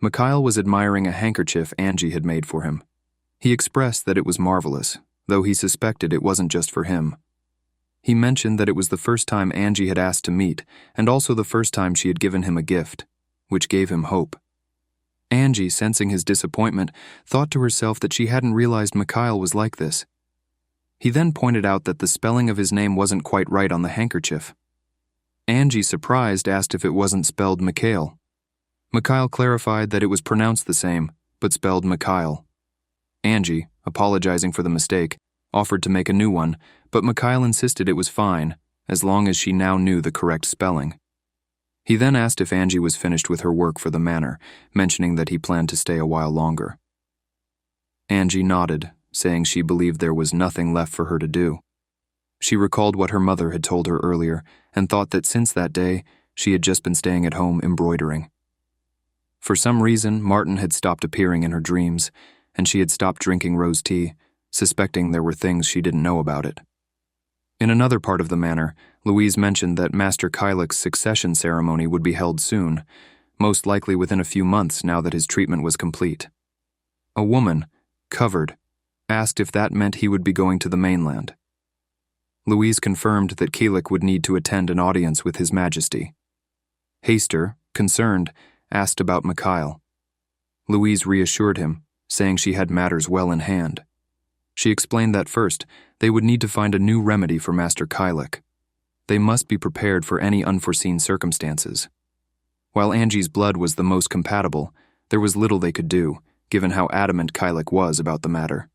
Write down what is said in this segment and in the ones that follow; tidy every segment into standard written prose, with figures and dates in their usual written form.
Mikhail was admiring a handkerchief Angie had made for him. He expressed that it was marvelous, though he suspected it wasn't just for him. He mentioned that it was the first time Angie had asked to meet, and also the first time she had given him a gift, which gave him hope. Angie, sensing his disappointment, thought to herself that she hadn't realized Mikhail was like this. He then pointed out that the spelling of his name wasn't quite right on the handkerchief. Angie, surprised, asked if it wasn't spelled Mikhail. Mikhail clarified that it was pronounced the same, but spelled Mikhail. Angie, apologizing for the mistake, offered to make a new one, but Mikhail insisted it was fine, as long as she now knew the correct spelling. He then asked if Angie was finished with her work for the manor, mentioning that he planned to stay a while longer. Angie nodded, saying she believed there was nothing left for her to do. She recalled what her mother had told her earlier and thought that since that day, she had just been staying at home embroidering. For some reason, Martin had stopped appearing in her dreams, and she had stopped drinking rose tea, suspecting there were things she didn't know about it. In another part of the manor, Louise mentioned that Master Kylik's succession ceremony would be held soon, most likely within a few months now that his treatment was complete. A woman, covered, asked if that meant he would be going to the mainland. Louise confirmed that Kylik would need to attend an audience with His Majesty. Haster, concerned, asked about Mikhail. Louise reassured him, saying she had matters well in hand. She explained that first, they would need to find a new remedy for Master Kylik. They must be prepared for any unforeseen circumstances. While Angie's blood was the most compatible, there was little they could do, given how adamant Kylik was about the matter.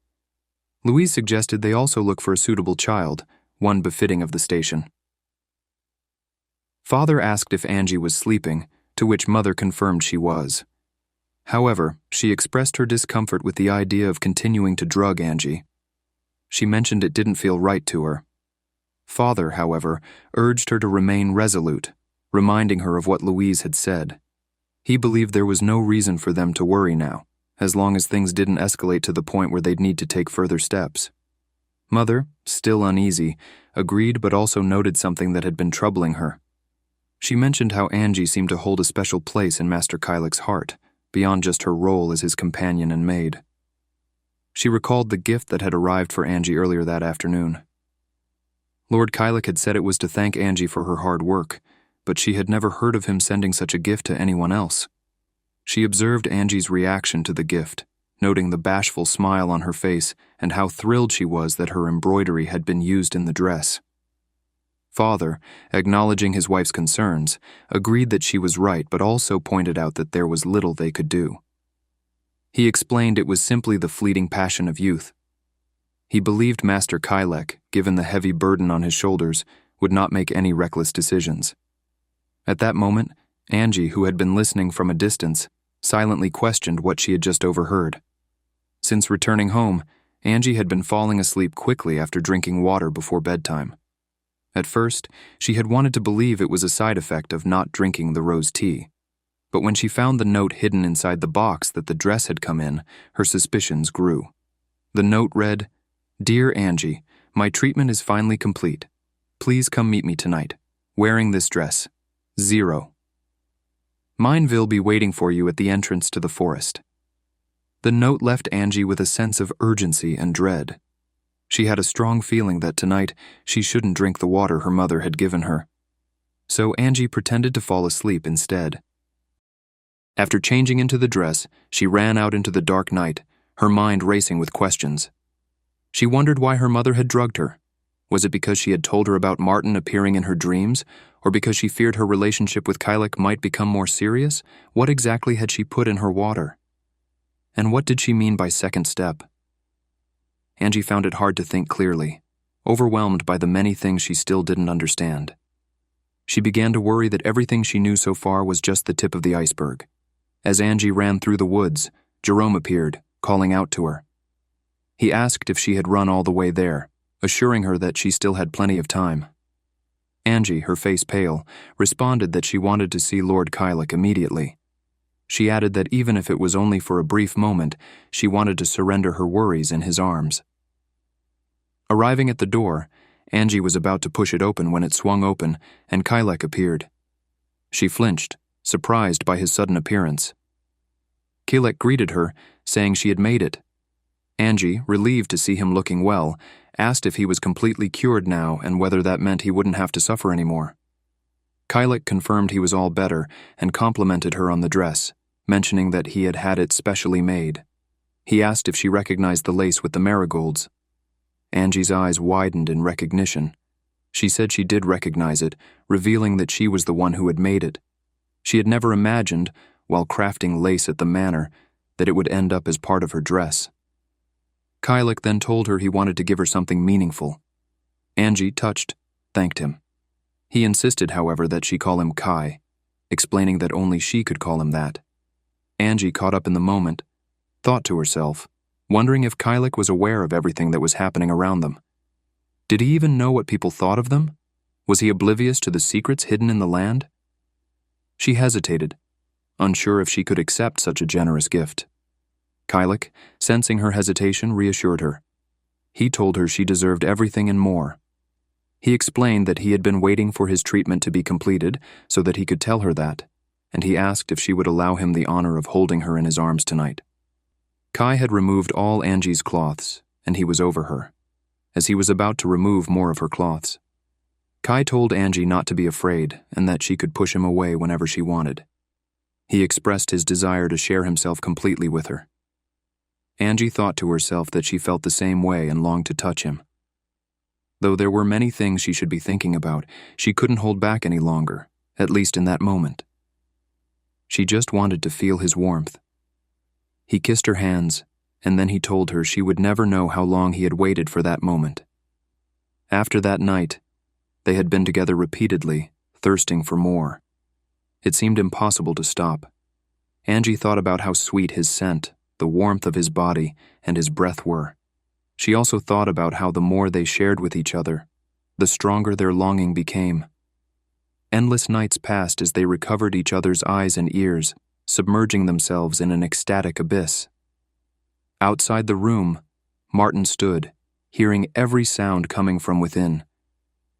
Louise suggested they also look for a suitable child, one befitting of the station. Father asked if Angie was sleeping, to which Mother confirmed she was. However, she expressed her discomfort with the idea of continuing to drug Angie. She mentioned it didn't feel right to her. Father, however, urged her to remain resolute, reminding her of what Louise had said. He believed there was no reason for them to worry now, as long as things didn't escalate to the point where they'd need to take further steps. Mother, still uneasy, agreed but also noted something that had been troubling her. She mentioned how Angie seemed to hold a special place in Master Kylik's heart, beyond just her role as his companion and maid. She recalled the gift that had arrived for Angie earlier that afternoon. Lord Kylik had said it was to thank Angie for her hard work, but she had never heard of him sending such a gift to anyone else. She observed Angie's reaction to the gift, noting the bashful smile on her face and how thrilled she was that her embroidery had been used in the dress. Father, acknowledging his wife's concerns, agreed that she was right but also pointed out that there was little they could do. He explained it was simply the fleeting passion of youth. He believed Master Kylik, given the heavy burden on his shoulders, would not make any reckless decisions. At that moment, Angie, who had been listening from a distance, silently questioned what she had just overheard. Since returning home, Angie had been falling asleep quickly after drinking water before bedtime. At first, she had wanted to believe it was a side effect of not drinking the rose tea. But when she found the note hidden inside the box that the dress had come in, her suspicions grew. The note read, "Dear Angie, my treatment is finally complete. Please come meet me tonight, wearing this dress. 0. Mineville be waiting for you at the entrance to the forest." The note left Angie with a sense of urgency and dread. She had a strong feeling that tonight she shouldn't drink the water her mother had given her. So Angie pretended to fall asleep instead. After changing into the dress, she ran out into the dark night, her mind racing with questions. She wondered why her mother had drugged her. Was it because she had told her about Martin appearing in her dreams, or because she feared her relationship with Kylik might become more serious? What exactly had she put in her water? And what did she mean by second step? Angie found it hard to think clearly, overwhelmed by the many things she still didn't understand. She began to worry that everything she knew so far was just the tip of the iceberg. As Angie ran through the woods, Jerome appeared, calling out to her. He asked if she had run all the way there, assuring her that she still had plenty of time. Angie, her face pale, responded that she wanted to see Lord Kylik immediately. She added that even if it was only for a brief moment, she wanted to surrender her worries in his arms. Arriving at the door, Angie was about to push it open when it swung open and Kylik appeared. She flinched, surprised by his sudden appearance. Kailek greeted her, saying she had made it. Angie, relieved to see him looking well, asked if he was completely cured now and whether that meant he wouldn't have to suffer anymore. Kailek confirmed he was all better and complimented her on the dress, mentioning that he had had it specially made. He asked if she recognized the lace with the marigolds. Angie's eyes widened in recognition. She said she did recognize it, revealing that she was the one who had made it. She had never imagined, while crafting lace at the manor, that it would end up as part of her dress. Kailek then told her he wanted to give her something meaningful. Angie, touched, thanked him. He insisted, however, that she call him Kai, explaining that only she could call him that. Angie, caught up in the moment, thought to herself, wondering if Kailek was aware of everything that was happening around them. Did he even know what people thought of them? Was he oblivious to the secrets hidden in the land? She hesitated, unsure if she could accept such a generous gift. Kailek, sensing her hesitation, reassured her. He told her she deserved everything and more. He explained that he had been waiting for his treatment to be completed so that he could tell her that, and he asked if she would allow him the honor of holding her in his arms tonight. Kai had removed all Angie's cloths, and he was over her, as he was about to remove more of her cloths. Kai told Angie not to be afraid and that she could push him away whenever she wanted. He expressed his desire to share himself completely with her. Angie thought to herself that she felt the same way and longed to touch him. Though there were many things she should be thinking about, she couldn't hold back any longer, at least in that moment. She just wanted to feel his warmth. He kissed her hands, and then he told her she would never know how long he had waited for that moment. After that night, they had been together repeatedly, thirsting for more. It seemed impossible to stop. Angie thought about how sweet his scent, the warmth of his body, and his breath were. She also thought about how the more they shared with each other, the stronger their longing became. Endless nights passed as they recovered each other's eyes and ears, submerging themselves in an ecstatic abyss. Outside the room, Martin stood, hearing every sound coming from within.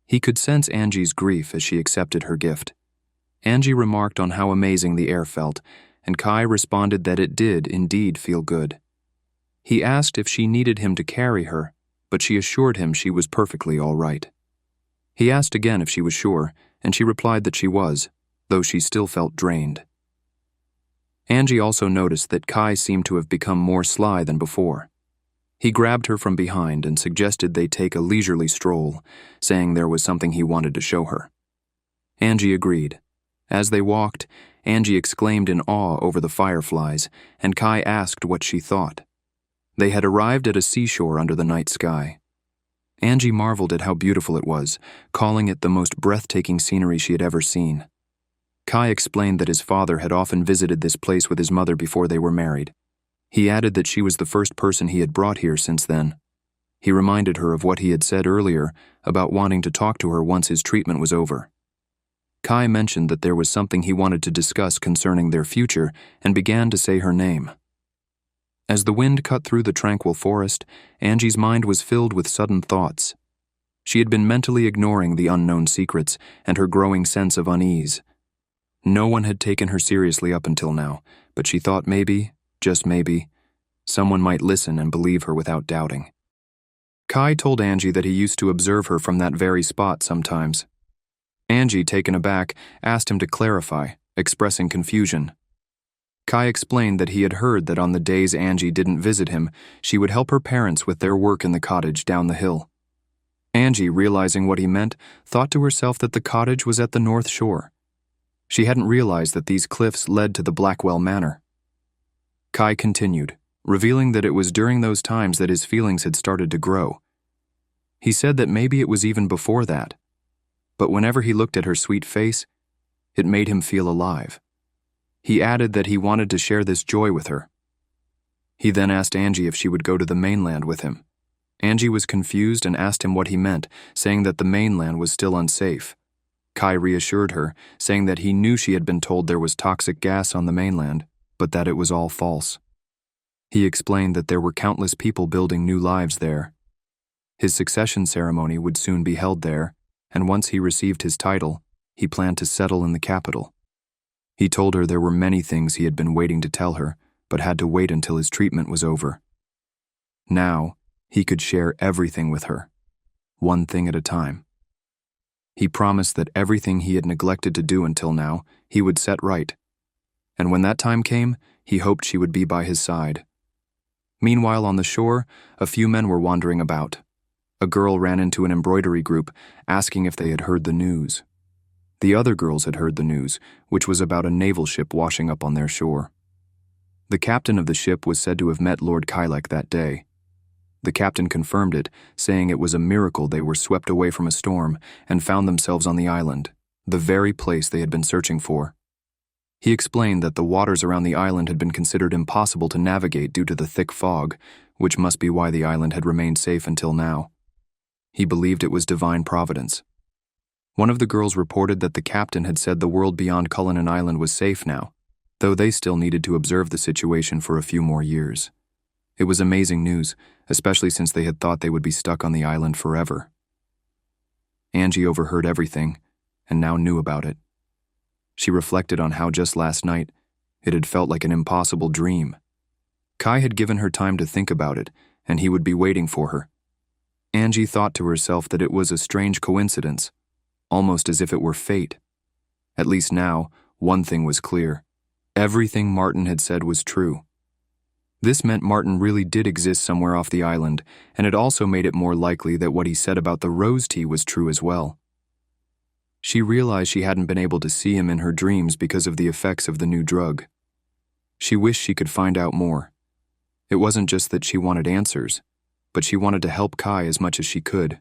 He could sense Angie's grief as she accepted her gift. Angie remarked on how amazing the air felt, and Kai responded that it did indeed feel good. He asked if she needed him to carry her, but she assured him she was perfectly all right. He asked again if she was sure, and she replied that she was, though she still felt drained. Angie also noticed that Kai seemed to have become more sly than before. He grabbed her from behind and suggested they take a leisurely stroll, saying there was something he wanted to show her. Angie agreed. As they walked, Angie exclaimed in awe over the fireflies, and Kai asked what she thought. They had arrived at a seashore under the night sky. Angie marveled at how beautiful it was, calling it the most breathtaking scenery she had ever seen. Kai explained that his father had often visited this place with his mother before they were married. He added that she was the first person he had brought here since then. He reminded her of what he had said earlier about wanting to talk to her once his treatment was over. Kai mentioned that there was something he wanted to discuss concerning their future and began to say her name. As the wind cut through the tranquil forest, Angie's mind was filled with sudden thoughts. She had been mentally ignoring the unknown secrets and her growing sense of unease. No one had taken her seriously up until now, but she thought maybe, just maybe, someone might listen and believe her without doubting. Kai told Angie that he used to observe her from that very spot sometimes. Angie, taken aback, asked him to clarify, expressing confusion. Kai explained that he had heard that on the days Angie didn't visit him, she would help her parents with their work in the cottage down the hill. Angie, realizing what he meant, thought to herself that the cottage was at the North Shore. She hadn't realized that these cliffs led to the Blackwell Manor. Kai continued, revealing that it was during those times that his feelings had started to grow. He said that maybe it was even before that, but whenever he looked at her sweet face, it made him feel alive. He added that he wanted to share this joy with her. He then asked Angie if she would go to the mainland with him. Angie was confused and asked him what he meant, saying that the mainland was still unsafe. Kai reassured her, saying that he knew she had been told there was toxic gas on the mainland, but that it was all false. He explained that there were countless people building new lives there. His succession ceremony would soon be held there, and once he received his title, he planned to settle in the capital. He told her there were many things he had been waiting to tell her, but had to wait until his treatment was over. Now, he could share everything with her, one thing at a time. He promised that everything he had neglected to do until now, he would set right. And when that time came, he hoped she would be by his side. Meanwhile, on the shore, a few men were wandering about. A girl ran into an embroidery group, asking if they had heard the news. The other girls had heard the news, which was about a naval ship washing up on their shore. The captain of the ship was said to have met Lord Kylek that day. The captain confirmed it, saying it was a miracle they were swept away from a storm and found themselves on the island, the very place they had been searching for. He explained that the waters around the island had been considered impossible to navigate due to the thick fog, which must be why the island had remained safe until now. He believed it was divine providence. One of the girls reported that the captain had said the world beyond Cullinan Island was safe now, though they still needed to observe the situation for a few more years. It was amazing news, especially since they had thought they would be stuck on the island forever. Angie overheard everything, and now knew about it. She reflected on how just last night, it had felt like an impossible dream. Kai had given her time to think about it, and he would be waiting for her. Angie thought to herself that it was a strange coincidence, almost as if it were fate. At least now, one thing was clear. Everything Martin had said was true. This meant Martin really did exist somewhere off the island, and it also made it more likely that what he said about the rose tea was true as well. She realized she hadn't been able to see him in her dreams because of the effects of the new drug. She wished she could find out more. It wasn't just that she wanted answers, but she wanted to help Kai as much as she could.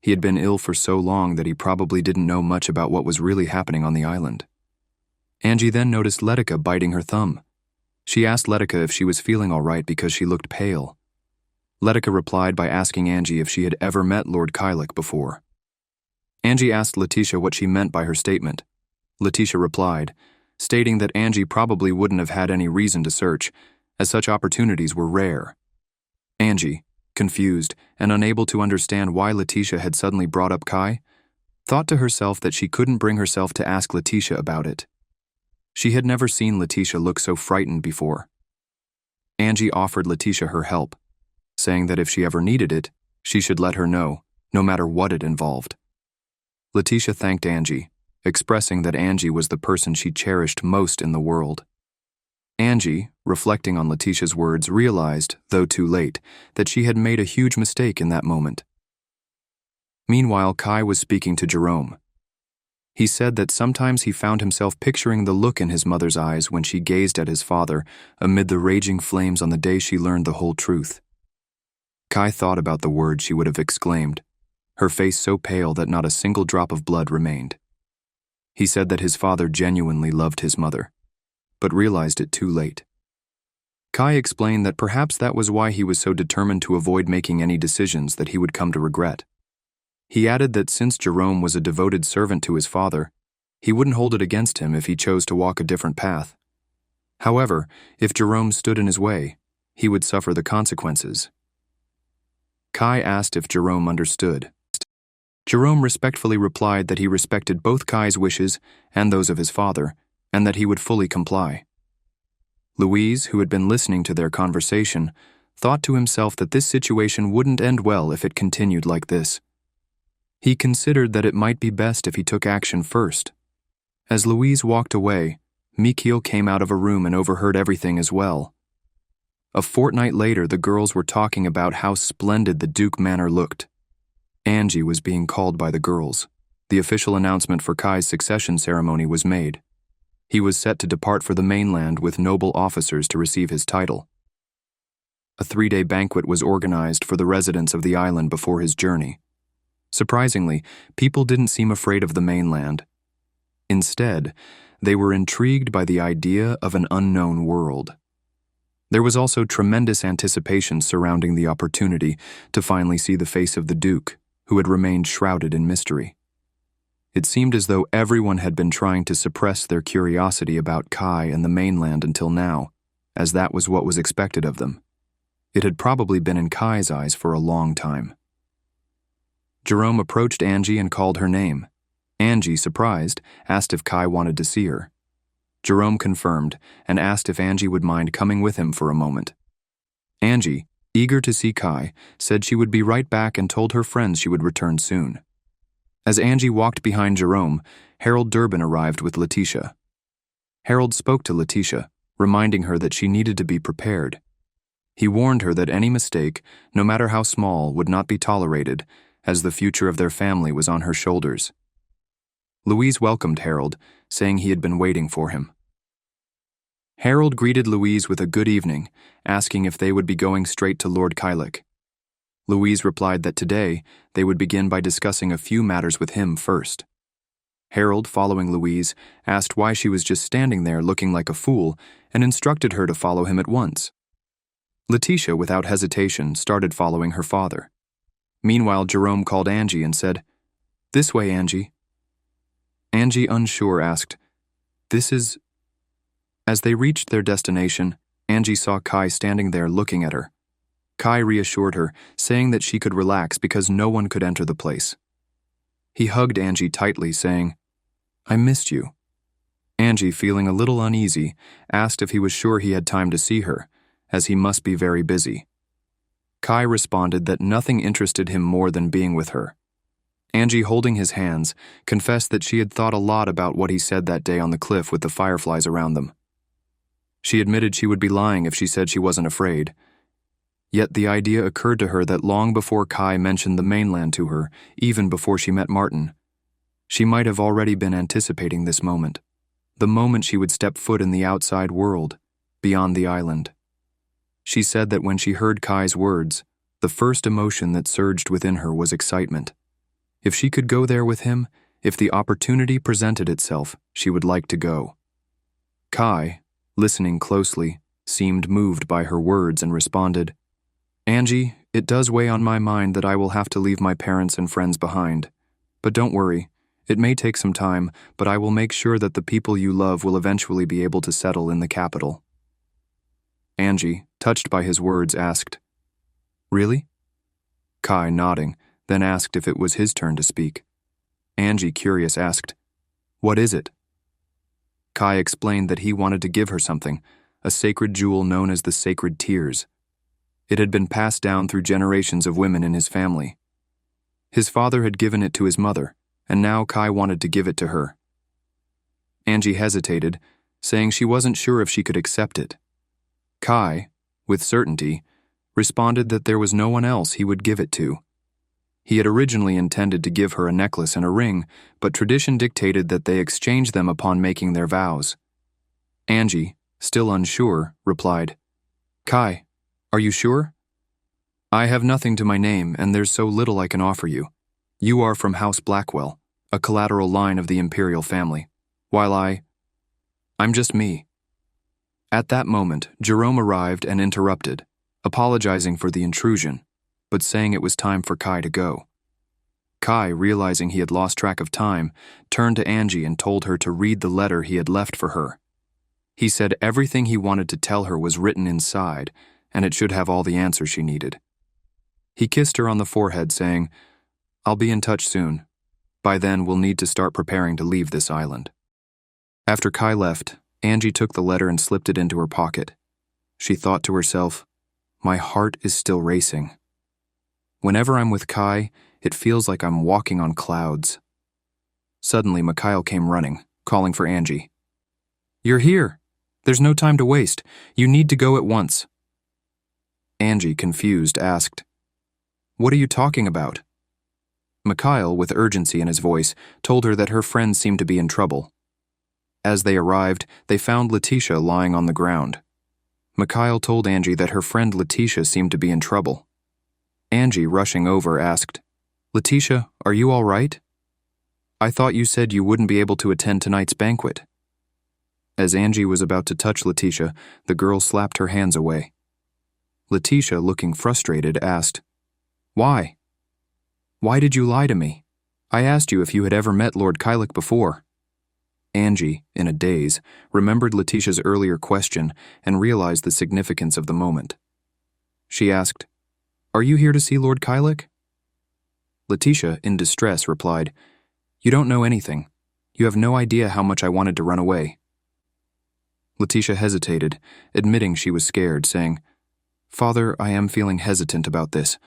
He had been ill for so long that he probably didn't know much about what was really happening on the island. Angie then noticed Letica biting her thumb. She asked Letica if she was feeling all right because she looked pale. Letica replied by asking Angie if she had ever met Lord Kylek before. Angie asked Letitia what she meant by her statement. Letitia replied, stating that Angie probably wouldn't have had any reason to search, as such opportunities were rare. Angie, confused and unable to understand why Letitia had suddenly brought up Kai, thought to herself that she couldn't bring herself to ask Letitia about it. She had never seen Letitia look so frightened before. Angie offered Letitia her help, saying that if she ever needed it, she should let her know, no matter what it involved. Letitia thanked Angie, expressing that Angie was the person she cherished most in the world. Angie, reflecting on Letitia's words, realized, though too late, that she had made a huge mistake in that moment. Meanwhile, Kai was speaking to Jerome. He said that sometimes he found himself picturing the look in his mother's eyes when she gazed at his father amid the raging flames on the day she learned the whole truth. Kai thought about the words she would have exclaimed, her face so pale that not a single drop of blood remained. He said that his father genuinely loved his mother, but realized it too late. Kai explained that perhaps that was why he was so determined to avoid making any decisions that he would come to regret. He added that since Jerome was a devoted servant to his father, he wouldn't hold it against him if he chose to walk a different path. However, if Jerome stood in his way, he would suffer the consequences. Kai asked if Jerome understood. Jerome respectfully replied that he respected both Kai's wishes and those of his father, and that he would fully comply. Louise, who had been listening to their conversation, thought to himself that this situation wouldn't end well if it continued like this. He considered that it might be best if he took action first. As Louise walked away, Mikhail came out of a room and overheard everything as well. A fortnight later, the girls were talking about how splendid the Duke Manor looked. Angie was being called by the girls. The official announcement for Kai's succession ceremony was made. He was set to depart for the mainland with noble officers to receive his title. A 3-day banquet was organized for the residents of the island before his journey. Surprisingly, people didn't seem afraid of the mainland. Instead, they were intrigued by the idea of an unknown world. There was also tremendous anticipation surrounding the opportunity to finally see the face of the Duke, who had remained shrouded in mystery. It seemed as though everyone had been trying to suppress their curiosity about Kai and the mainland until now, as that was what was expected of them. It had probably been in Kai's eyes for a long time. Jerome approached Angie and called her name. Angie, surprised, asked if Kai wanted to see her. Jerome confirmed and asked if Angie would mind coming with him for a moment. Angie, eager to see Kai, said she would be right back and told her friends she would return soon. As Angie walked behind Jerome, Harold Durbin arrived with Letitia. Harold spoke to Letitia, reminding her that she needed to be prepared. He warned her that any mistake, no matter how small, would not be tolerated, as the future of their family was on her shoulders. Louise welcomed Harold, saying he had been waiting for him. Harold greeted Louise with a good evening, asking if they would be going straight to Lord Kylik. Louise replied that today they would begin by discussing a few matters with him first. Harold, following Louise, asked why she was just standing there looking like a fool and instructed her to follow him at once. Letitia, without hesitation, started following her father. Meanwhile, Jerome called Angie and said, "This way, Angie." Angie, unsure, asked, "This is—" As they reached their destination, Angie saw Kai standing there looking at her. Kai reassured her, saying that she could relax because no one could enter the place. He hugged Angie tightly, saying, "I missed you." Angie, feeling a little uneasy, asked if he was sure he had time to see her, as he must be very busy. Kai responded that nothing interested him more than being with her. Angie, holding his hands, confessed that she had thought a lot about what he said that day on the cliff with the fireflies around them. She admitted she would be lying if she said she wasn't afraid. Yet the idea occurred to her that long before Kai mentioned the mainland to her, even before she met Martin, she might have already been anticipating this moment, the moment she would step foot in the outside world, beyond the island. She said that when she heard Kai's words, the first emotion that surged within her was excitement. If she could go there with him, if the opportunity presented itself, she would like to go. Kai, listening closely, seemed moved by her words and responded, "Angie, it does weigh on my mind that I will have to leave my parents and friends behind. But don't worry, it may take some time, but I will make sure that the people you love will eventually be able to settle in the capital." Angie, touched by his words, asked, "Really?" Kai, nodding, then asked if it was his turn to speak. Angie, curious, asked, "What is it?" Kai explained that he wanted to give her something, a sacred jewel known as the Sacred Tears. It had been passed down through generations of women in his family. His father had given it to his mother, and now Kai wanted to give it to her. Angie hesitated, saying she wasn't sure if she could accept it. Kai, with certainty, responded that there was no one else he would give it to. He had originally intended to give her a necklace and a ring, but tradition dictated that they exchange them upon making their vows. Angie, still unsure, replied, "Kai, are you sure? I have nothing to my name, and there's so little I can offer you. You are from House Blackwell, a collateral line of the imperial family, while I'm just me." At that moment, Jerome arrived and interrupted, apologizing for the intrusion, but saying it was time for Kai to go. Kai, realizing he had lost track of time, turned to Angie and told her to read the letter he had left for her. He said everything he wanted to tell her was written inside, and it should have all the answers she needed. He kissed her on the forehead, saying, "I'll be in touch soon. By then, we'll need to start preparing to leave this island." After Kai left, Angie took the letter and slipped it into her pocket. She thought to herself, "My heart is still racing. Whenever I'm with Kai, it feels like I'm walking on clouds." Suddenly, Mikhail came running, calling for Angie. "You're here. There's no time to waste. You need to go at once." Angie, confused, asked, "What are you talking about?" Mikhail, with urgency in his voice, told her that her friends seemed to be in trouble. As they arrived, they found Letitia lying on the ground. Mikhail told Angie that her friend Letitia seemed to be in trouble. Angie, rushing over, asked, "Letitia, are you all right? I thought you said you wouldn't be able to attend tonight's banquet." As Angie was about to touch Letitia, the girl slapped her hands away. Letitia, looking frustrated, asked, "Why? Why did you lie to me? I asked you if you had ever met Lord Kylik before." Angie, in a daze, remembered Letitia's earlier question and realized the significance of the moment. She asked, "Are you here to see Lord Kylik?" Letitia, in distress, replied, "You don't know anything. You have no idea how much I wanted to run away." Letitia hesitated, admitting she was scared, saying, "Father, I am feeling hesitant about this.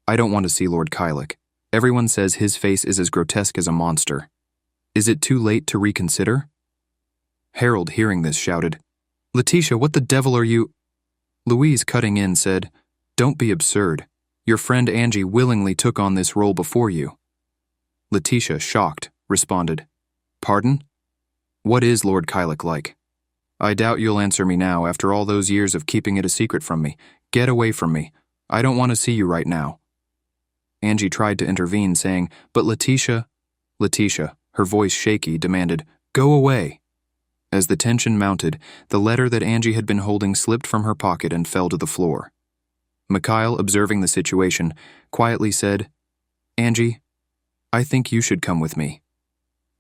I don't want to see Lord Kylik. Everyone says his face is as grotesque as a monster. Is it too late to reconsider?" Harold, hearing this, shouted, "Letitia, what the devil are you—" Louise, cutting in, said, "Don't be absurd. Your friend Angie willingly took on this role before you." Letitia, shocked, responded, "Pardon? What is Lord Kylik like? I doubt you'll answer me now after all those years of keeping it a secret from me. Get away from me. I don't want to see you right now." Angie tried to intervene, saying, "But Letitia," her voice shaky, demanded, "Go away." As the tension mounted, the letter that Angie had been holding slipped from her pocket and fell to the floor. Mikhail, observing the situation, quietly said, "Angie, I think you should come with me.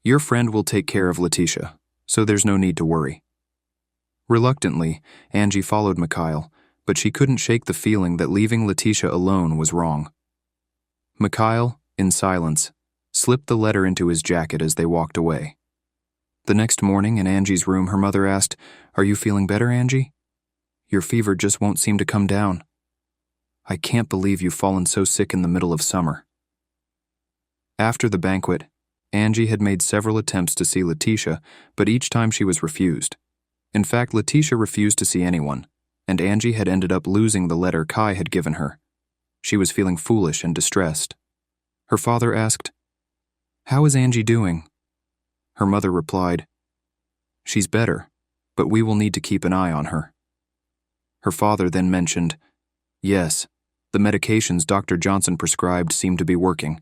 Your friend will take care of Letitia, so there's no need to worry." Reluctantly, Angie followed Mikhail, but she couldn't shake the feeling that leaving Letitia alone was wrong. Mikhail, in silence, slipped the letter into his jacket as they walked away. The next morning, in Angie's room, her mother asked, "Are you feeling better, Angie? Your fever just won't seem to come down. I can't believe you've fallen so sick in the middle of summer." After the banquet, Angie had made several attempts to see Letitia, but each time she was refused. In fact, Letitia refused to see anyone, and Angie had ended up losing the letter Kai had given her. She was feeling foolish and distressed. Her father asked, "How is Angie doing?" Her mother replied, "She's better, but we will need to keep an eye on her." Her father then mentioned, "Yes, the medications Dr. Johnson prescribed seem to be working.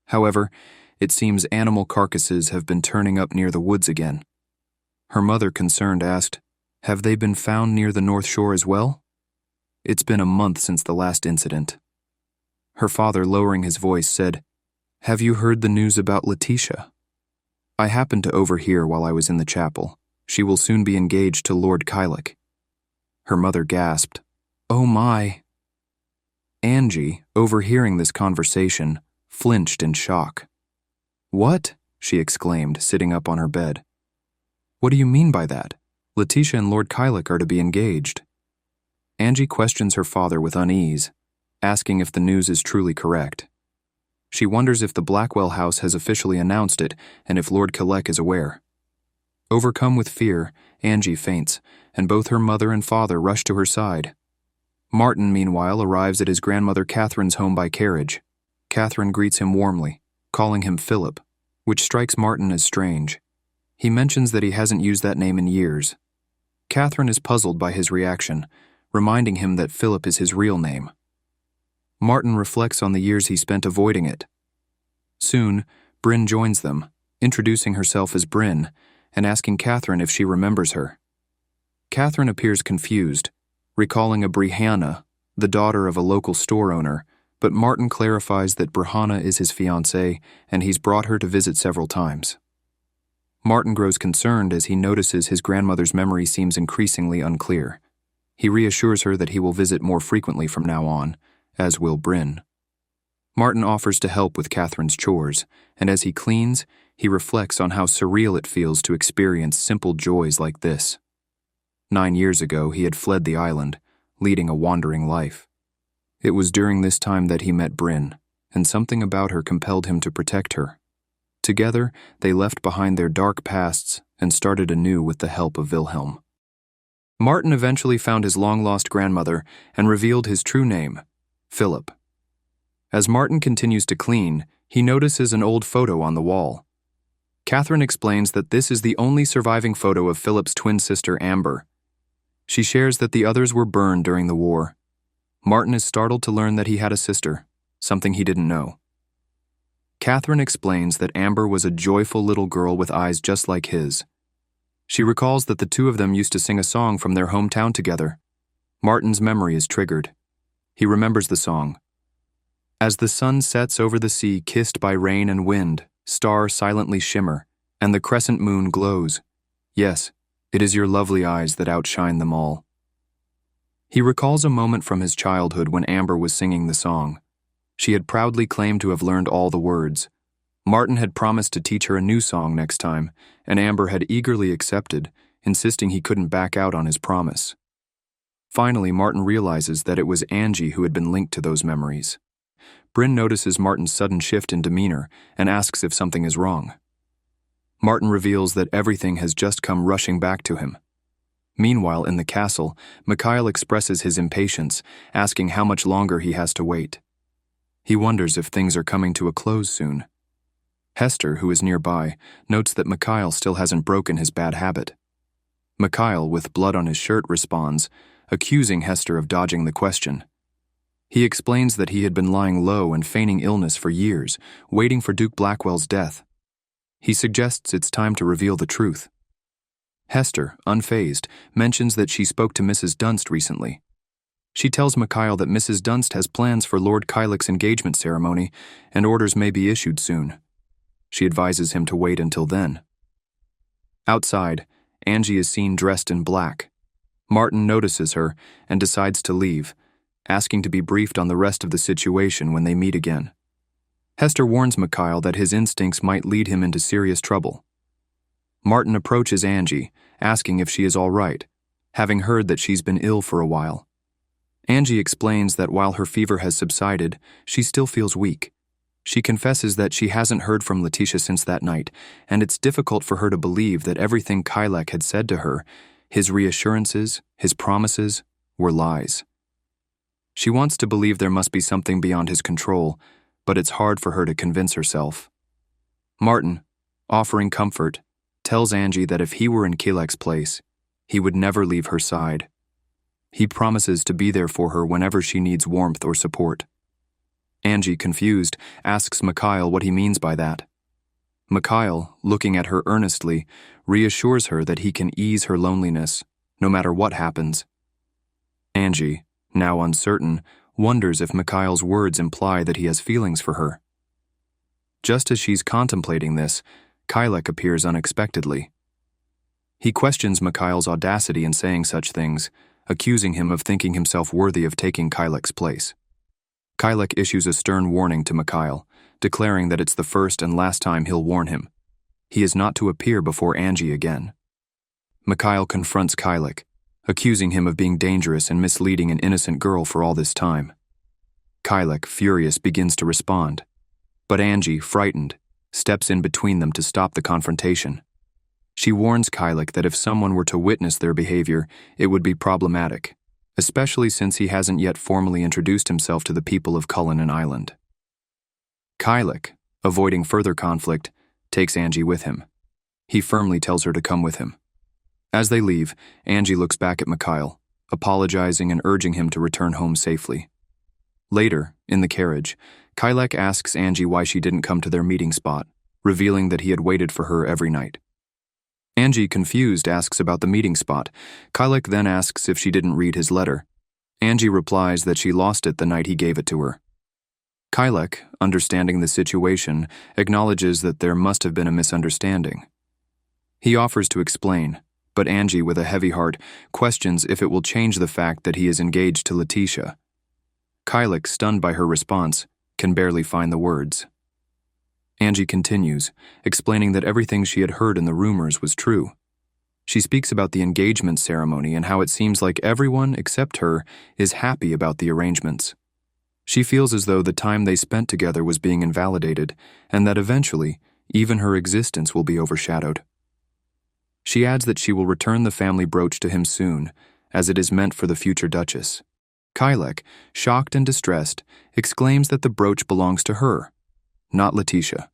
However, it seems animal carcasses have been turning up near the woods again." Her mother, concerned, asked, "Have they been found near the North Shore as well?" "It's been a month since the last incident." Her father, lowering his voice, said, "Have you heard the news about Letitia? I happened to overhear while I was in the chapel. She will soon be engaged to Lord Kylik." Her mother gasped, "Oh my!" Angie, overhearing this conversation, flinched in shock. "What?" she exclaimed, sitting up on her bed. "What do you mean by that? Letitia and Lord Kylik are to be engaged." Angie questions her father with unease, asking if the news is truly correct. She wonders if the Blackwell house has officially announced it and if Lord Kylik is aware. Overcome with fear, Angie faints, and both her mother and father rush to her side. Martin, meanwhile, arrives at his grandmother Catherine's home by carriage. Catherine greets him warmly, calling him Philip, which strikes Martin as strange. He mentions that he hasn't used that name in years. Catherine is puzzled by his reaction, reminding him that Philip is his real name. Martin reflects on the years he spent avoiding it. Soon, Bryn joins them, introducing herself as Bryn and asking Catherine if she remembers her. Catherine appears confused, recalling a Brihanna, the daughter of a local store owner, but Martin clarifies that Brihanna is his fiancée and he's brought her to visit several times. Martin grows concerned as he notices his grandmother's memory seems increasingly unclear. He reassures her that he will visit more frequently from now on, as will Bryn. Martin offers to help with Catherine's chores, and as he cleans, he reflects on how surreal it feels to experience simple joys like this. 9 years ago, he had fled the island, leading a wandering life. It was during this time that he met Bryn, and something about her compelled him to protect her. Together, they left behind their dark pasts and started anew with the help of Wilhelm. Martin eventually found his long-lost grandmother and revealed his true name, Philip. As Martin continues to clean, he notices an old photo on the wall. Catherine explains that this is the only surviving photo of Philip's twin sister, Amber. She shares that the others were burned during the war. Martin is startled to learn that he had a sister, something he didn't know. Catherine explains that Amber was a joyful little girl with eyes just like his. She recalls that the two of them used to sing a song from their hometown together. Martin's memory is triggered. He remembers the song. As the sun sets over the sea kissed by rain and wind, stars silently shimmer, and the crescent moon glows. Yes, it is your lovely eyes that outshine them all. He recalls a moment from his childhood when Amber was singing the song. She had proudly claimed to have learned all the words. Martin had promised to teach her a new song next time, and Amber had eagerly accepted, insisting he couldn't back out on his promise. Finally, Martin realizes that it was Angie who had been linked to those memories. Bryn notices Martin's sudden shift in demeanor and asks if something is wrong. Martin reveals that everything has just come rushing back to him. Meanwhile, in the castle, Mikhail expresses his impatience, asking how much longer he has to wait. He wonders if things are coming to a close soon. Hester, who is nearby, notes that Mikhail still hasn't broken his bad habit. Mikhail, with blood on his shirt, responds, accusing Hester of dodging the question. He explains that he had been lying low and feigning illness for years, waiting for Duke Blackwell's death. He suggests it's time to reveal the truth. Hester, unfazed, mentions that she spoke to Mrs. Dunst recently. She tells Mikhail that Mrs. Dunst has plans for Lord Kylik's engagement ceremony and orders may be issued soon. She advises him to wait until then. Outside, Angie is seen dressed in black. Martin notices her and decides to leave, asking to be briefed on the rest of the situation when they meet again. Hester warns Mikhail that his instincts might lead him into serious trouble. Martin approaches Angie, asking if she is all right, having heard that she's been ill for a while. Angie explains that while her fever has subsided, she still feels weak. She confesses that she hasn't heard from Letitia since that night, and it's difficult for her to believe that everything Kylek had said to her, his reassurances, his promises, were lies. She wants to believe there must be something beyond his control, but it's hard for her to convince herself. Martin, offering comfort, tells Angie that if he were in Kylek's place, he would never leave her side. He promises to be there for her whenever she needs warmth or support. Angie, confused, asks Mikhail what he means by that. Mikhail, looking at her earnestly, reassures her that he can ease her loneliness, no matter what happens. Angie, now uncertain, wonders if Mikhail's words imply that he has feelings for her. Just as she's contemplating this, Kylek appears unexpectedly. He questions Mikhail's audacity in saying such things, accusing him of thinking himself worthy of taking Kylek's place. Kylek issues a stern warning to Mikhail, declaring that it's the first and last time he'll warn him. He is not to appear before Angie again. Mikhail confronts Kylek, accusing him of being dangerous and misleading an innocent girl for all this time. Kylek, furious, begins to respond, but Angie, frightened, steps in between them to stop the confrontation. She warns Kylek that if someone were to witness their behavior, it would be problematic, especially since he hasn't yet formally introduced himself to the people of Cullinan Island. Kylek, avoiding further conflict, takes Angie with him. He firmly tells her to come with him. As they leave, Angie looks back at Mikhail, apologizing and urging him to return home safely. Later, in the carriage, Kylek asks Angie why she didn't come to their meeting spot, revealing that he had waited for her every night. Angie, confused, asks about the meeting spot. Kylek then asks if she didn't read his letter. Angie replies that she lost it the night he gave it to her. Kylek, understanding the situation, acknowledges that there must have been a misunderstanding. He offers to explain, but Angie, with a heavy heart, questions if it will change the fact that he is engaged to Letitia. Kylek, stunned by her response, can barely find the words. Angie continues, explaining that everything she had heard in the rumors was true. She speaks about the engagement ceremony and how it seems like everyone except her is happy about the arrangements. She feels as though the time they spent together was being invalidated, and that eventually, even her existence will be overshadowed. She adds that she will return the family brooch to him soon, as it is meant for the future Duchess. Kylek, shocked and distressed, exclaims that the brooch belongs to her, not Letitia.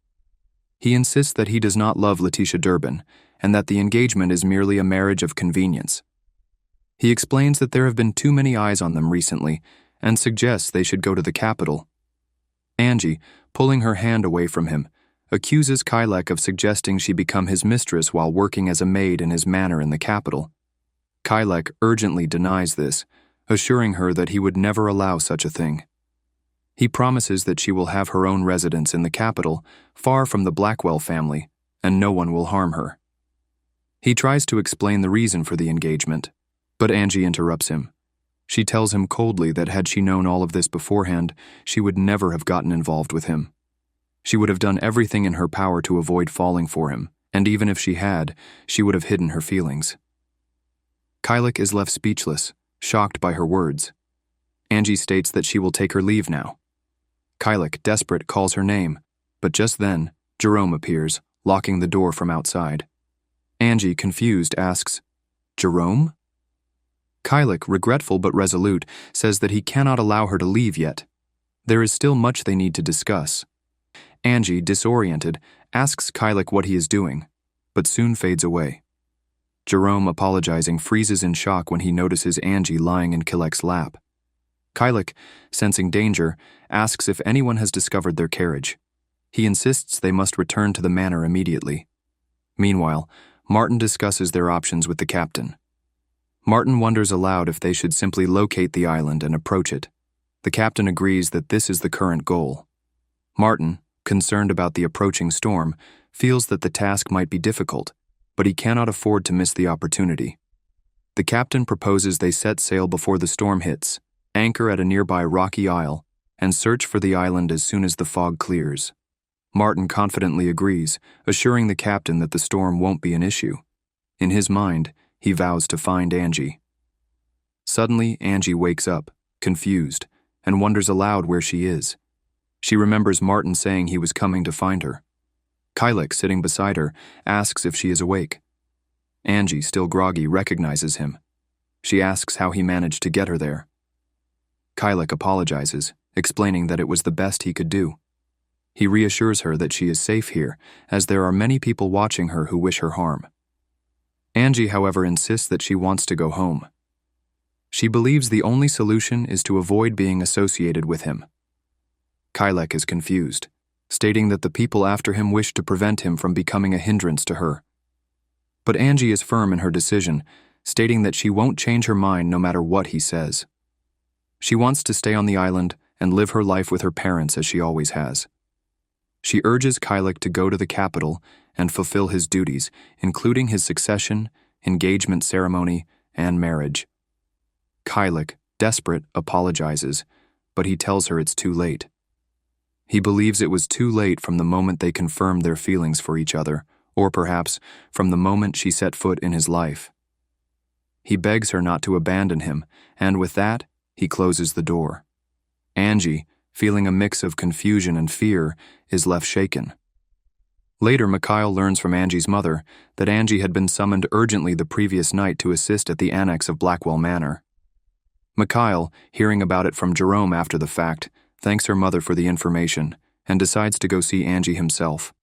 He insists that he does not love Letitia Durbin, and that the engagement is merely a marriage of convenience. He explains that there have been too many eyes on them recently, and suggests they should go to the capital. Angie, pulling her hand away from him, accuses Kylek of suggesting she become his mistress while working as a maid in his manor in the capital. Kylek urgently denies this, assuring her that he would never allow such a thing. He promises that she will have her own residence in the capital, far from the Blackwell family, and no one will harm her. He tries to explain the reason for the engagement, but Angie interrupts him. She tells him coldly that had she known all of this beforehand, she would never have gotten involved with him. She would have done everything in her power to avoid falling for him, and even if she had, she would have hidden her feelings. Kylek is left speechless, shocked by her words. Angie states that she will take her leave now. Kylek, desperate, calls her name, but just then, Jerome appears, locking the door from outside. Angie, confused, asks, "Jerome?" Kylek, regretful but resolute, says that he cannot allow her to leave yet. There is still much they need to discuss. Angie, disoriented, asks Kylek what he is doing, but soon fades away. Jerome, apologizing, freezes in shock when he notices Angie lying in Kylek's lap. Kylek, sensing danger, asks if anyone has discovered their carriage. He insists they must return to the manor immediately. Meanwhile, Martin discusses their options with the captain. Martin wonders aloud if they should simply locate the island and approach it. The captain agrees that this is the current goal. Martin, concerned about the approaching storm, feels that the task might be difficult, but he cannot afford to miss the opportunity. The captain proposes they set sail before the storm hits, anchor at a nearby rocky isle, and search for the island as soon as the fog clears. Martin confidently agrees, assuring the captain that the storm won't be an issue. In his mind, he vows to find Angie. Suddenly, Angie wakes up, confused, and wonders aloud where she is. She remembers Martin saying he was coming to find her. Kylek, sitting beside her, asks if she is awake. Angie, still groggy, recognizes him. She asks how he managed to get her there. Kylek apologizes, explaining that it was the best he could do. He reassures her that she is safe here, as there are many people watching her who wish her harm. Angie, however, insists that she wants to go home. She believes the only solution is to avoid being associated with him. Kylek is confused, stating that the people after him wish to prevent him from becoming a hindrance to her. But Angie is firm in her decision, stating that she won't change her mind no matter what he says. She wants to stay on the island and live her life with her parents as she always has. She urges Kylek to go to the capital and fulfill his duties, including his succession, engagement ceremony, and marriage. Kylek, desperate, apologizes, but he tells her it's too late. He believes it was too late from the moment they confirmed their feelings for each other, or perhaps from the moment she set foot in his life. He begs her not to abandon him, and with that, he closes the door. Angie, feeling a mix of confusion and fear, is left shaken. Later, Mikhail learns from Angie's mother that Angie had been summoned urgently the previous night to assist at the annex of Blackwell Manor. Mikhail, hearing about it from Jerome after the fact, thanks her mother for the information and decides to go see Angie himself.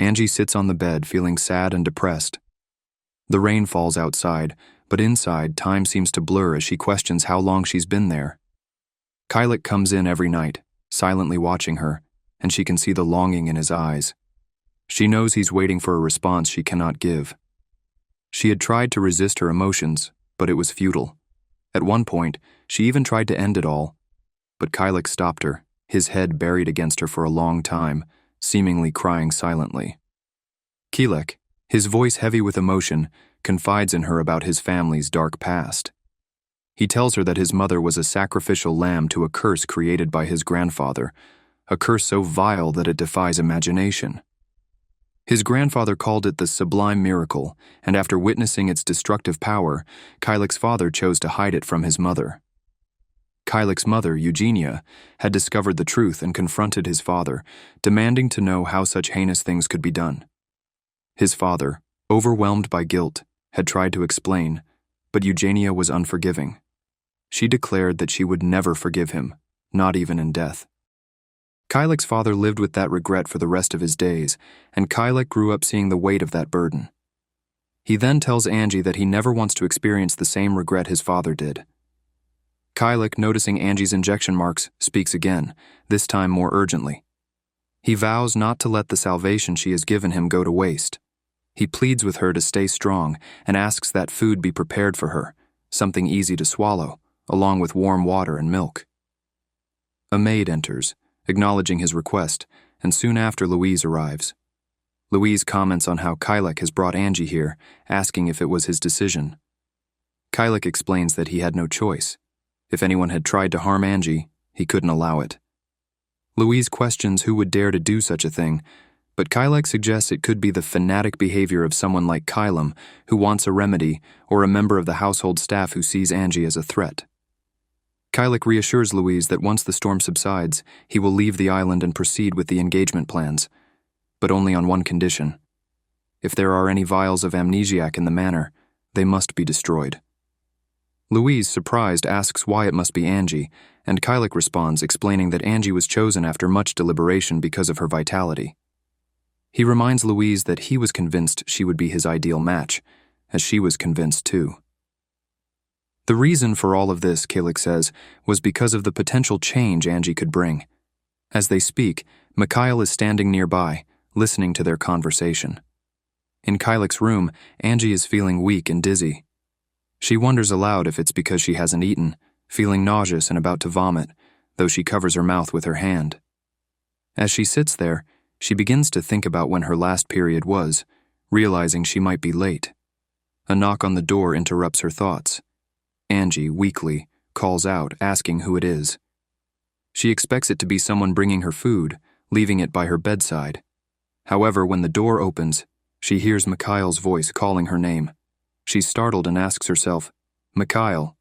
Angie sits on the bed feeling sad and depressed. The rain falls outside, but inside time seems to blur as she questions how long she's been there. Kylek comes in every night, silently watching her, and she can see the longing in his eyes. She knows he's waiting for a response she cannot give. She had tried to resist her emotions, but it was futile. At one point, she even tried to end it all, but Kylek stopped her, his head buried against her for a long time, seemingly crying silently. Kylek, his voice heavy with emotion, confides in her about his family's dark past. He tells her that his mother was a sacrificial lamb to a curse created by his grandfather, a curse so vile that it defies imagination. His grandfather called it the sublime miracle, and after witnessing its destructive power, Kylek's father chose to hide it from his mother. Kylek's mother, Eugenia, had discovered the truth and confronted his father, demanding to know how such heinous things could be done. His father, overwhelmed by guilt, had tried to explain, but Eugenia was unforgiving. She declared that she would never forgive him, not even in death. Kylek's father lived with that regret for the rest of his days, and Kylek grew up seeing the weight of that burden. He then tells Angie that he never wants to experience the same regret his father did. Kylek, noticing Angie's injection marks, speaks again, this time more urgently. He vows not to let the salvation she has given him go to waste. He pleads with her to stay strong and asks that food be prepared for her, something easy to swallow, along with warm water and milk. A maid enters, acknowledging his request, and soon after Louise arrives. Louise comments on how Kylek has brought Angie here, asking if it was his decision. Kylek explains that he had no choice. If anyone had tried to harm Angie, he couldn't allow it. Louise questions who would dare to do such a thing, but Kylek suggests it could be the fanatic behavior of someone like Kylum who wants a remedy or a member of the household staff who sees Angie as a threat. Kylek reassures Louise that once the storm subsides, he will leave the island and proceed with the engagement plans, but only on one condition. If there are any vials of amnesiac in the manor, they must be destroyed. Louise, surprised, asks why it must be Angie, and Kylek responds, explaining that Angie was chosen after much deliberation because of her vitality. He reminds Louise that he was convinced she would be his ideal match, as she was convinced too. The reason for all of this, Kylek says, was because of the potential change Angie could bring. As they speak, Mikhail is standing nearby, listening to their conversation. In Kylek's room, Angie is feeling weak and dizzy. She wonders aloud if it's because she hasn't eaten, feeling nauseous and about to vomit, though she covers her mouth with her hand. As she sits there, she begins to think about when her last period was, realizing she might be late. A knock on the door interrupts her thoughts. Angie, weakly, calls out, asking who it is. She expects it to be someone bringing her food, leaving it by her bedside. However, when the door opens, she hears Mikhail's voice calling her name. She's startled and asks herself, "Mikhail,